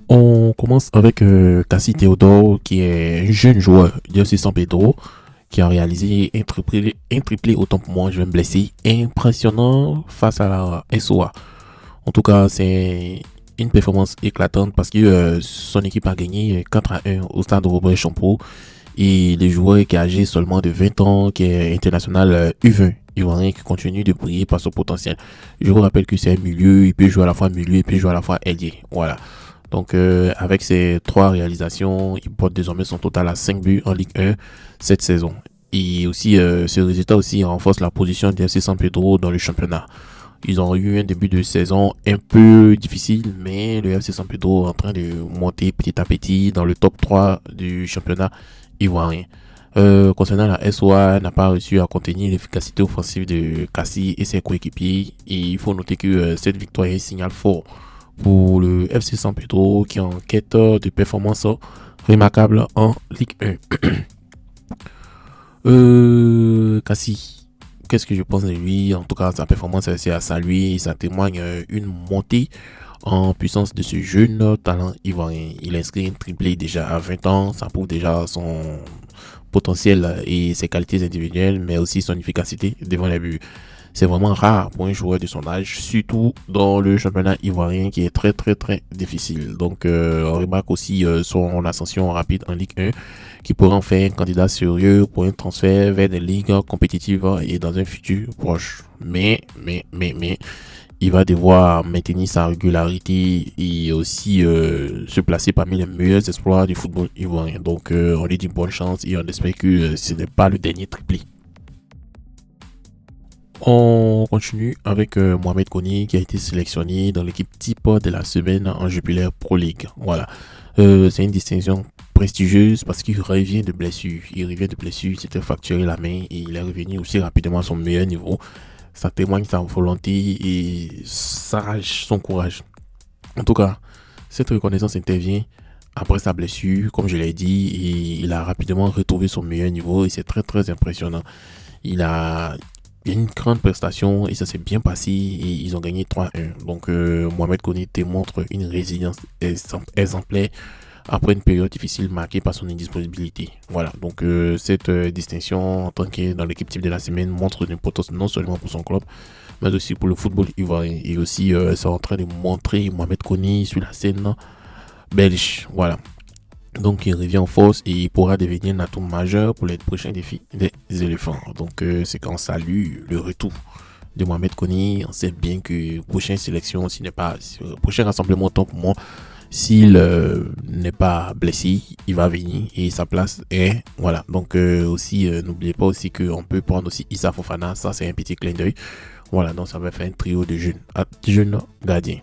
On commence avec Cassie Théodore, qui est un jeune joueur de FC San Pedro, qui a réalisé un triplé, autant pour moi, je vais me blesser, impressionnant face à la SOA. En tout cas, c'est une performance éclatante parce que son équipe a gagné 4-1 au stade Robert Champeau. Et le joueur qui est âgé seulement de 20 ans, qui est international U20, ivoirien, qui continue de briller par son potentiel. Je vous rappelle que c'est un milieu, il peut jouer à la fois milieu, il peut jouer à la fois ailier. Voilà. Donc avec ces trois réalisations, il porte désormais son total à 5 buts en Ligue 1 cette saison. Et aussi, ce résultat aussi renforce la position du FC San Pedro dans le championnat. Ils ont eu un début de saison un peu difficile, mais le FC San Pedro est en train de monter petit à petit dans le top 3 du championnat ivoirien. Concernant la SOA, n'a pas réussi à contenir l'efficacité offensive de Cassie et ses coéquipiers. Et il faut noter que cette victoire est un signal fort pour le FC San Pedro qui est en quête de performance remarquable en Ligue 1. Cassie, qu'est-ce que je pense de lui? En tout cas, sa performance c'est à saluer. Ça témoigne une montée en puissance de ce jeune talent ivoirien. Il a inscrit un triplé déjà à 20 ans. Ça prouve déjà son potentiel et ses qualités individuelles, mais aussi son efficacité devant les buts. C'est vraiment rare pour un joueur de son âge, surtout dans le championnat ivoirien qui est très très très difficile. Donc on remarque aussi son ascension rapide en Ligue 1 qui pourrait en faire un candidat sérieux pour un transfert vers des ligues compétitives et dans un futur proche. Mais il va devoir maintenir sa régularité et aussi se placer parmi les meilleurs espoirs du football ivoirien. Donc on lui dit bonne chance et on espère que ce n'est pas le dernier triplé. On continue avec Mohamed Koni qui a été sélectionné dans l'équipe type de la semaine en Jupiler Pro League. Voilà. C'est une distinction prestigieuse parce qu'il revient de blessure. Il revient de blessure, il s'était fracturé la main et il est revenu aussi rapidement à son meilleur niveau. Ça témoigne sa volonté et sa rage, son courage. En tout cas, cette reconnaissance intervient après sa blessure, comme je l'ai dit, et il a rapidement retrouvé son meilleur niveau et c'est très très impressionnant. Il a une grande prestation et ça s'est bien passé et ils ont gagné 3-1. Donc Mohamed Kone démontre une résilience exemplaire après une période difficile marquée par son indisponibilité. Voilà, donc cette distinction en tant que dans l'équipe type de la semaine montre une importance non seulement pour son club, mais aussi pour le football ivoirien. Et aussi, c'est en train de montrer Mohamed Kone sur la scène belge. Voilà. Donc il revient en force et il pourra devenir un atout majeur pour les prochains défis des éléphants. Donc c'est quand on salue le retour de Mohamed Kone. On sait bien que prochaine sélection, s'il n'est pas prochain rassemblement autant pour moi, s'il n'est pas blessé, il va venir et sa place est voilà. Donc aussi n'oubliez pas aussi qu'on peut prendre aussi Issa Fofana, ça c'est un petit clin d'œil. Voilà, donc ça va faire un trio de jeunes gardiens.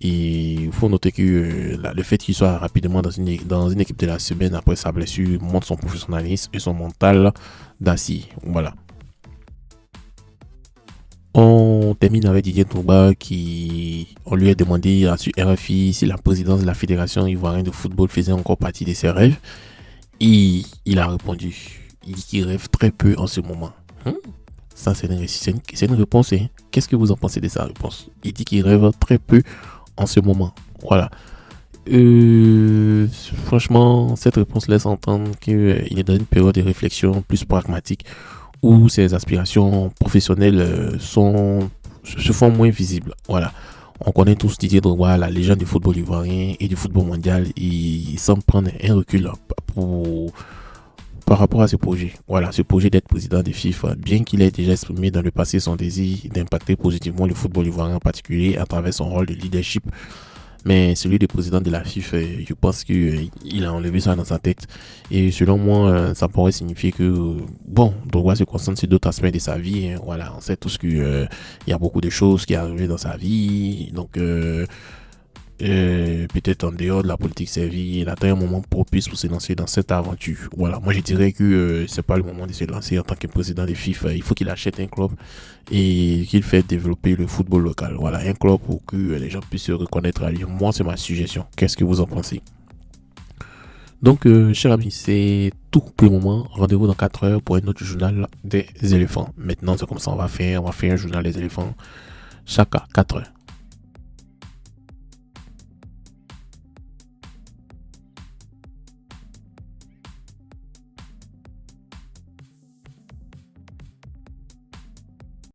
Et il faut noter que le fait qu'il soit rapidement dans une équipe de la semaine après sa blessure montre son professionnalisme et son mental d'acier. Voilà. On termine avec Didier Drogba qui, on lui a demandé sur RFI si la présidence de la Fédération ivoirienne de football faisait encore partie de ses rêves. Et il a répondu. Il dit qu'il rêve très peu en ce moment. Ça, c'est une réponse. Hein. Qu'est-ce que vous en pensez de sa réponse? Il dit qu'il rêve très peu en ce moment. Voilà. Franchement, cette réponse laisse entendre qu'il est dans une période de réflexion plus pragmatique où ses aspirations professionnelles se font moins visibles. Voilà. On connaît tous Didier Drogba, la légende du football ivoirien et du football mondial. Il semble prendre un recul par rapport à ce projet. Voilà, ce projet d'être président de FIFA, bien qu'il ait déjà exprimé dans le passé son désir d'impacter positivement le football ivoirien en particulier à travers son rôle de leadership. Mais celui de président de la FIFA, je pense qu'il a enlevé ça dans sa tête. Et selon moi, ça pourrait signifier que, bon, Drogba se concentre sur d'autres aspects de sa vie. Hein. Voilà, on sait tous qu'il y a beaucoup de choses qui arrivent dans sa vie. Donc, peut-être en dehors de la politique servie, il atteint un moment propice pour se lancer dans cette aventure. Voilà, moi je dirais que c'est pas le moment de se lancer en tant que président de FIFA. Il faut qu'il achète un club et qu'il fait développer le football local. Voilà, un club pour que les gens puissent se reconnaître à lui. Moi, c'est ma suggestion. Qu'est-ce que vous en pensez? Donc, chers amis, c'est tout pour le moment. Rendez-vous dans 4 heures pour un autre journal des éléphants. Maintenant, c'est comme ça on va faire. On va faire un journal des éléphants chaque 4 heures.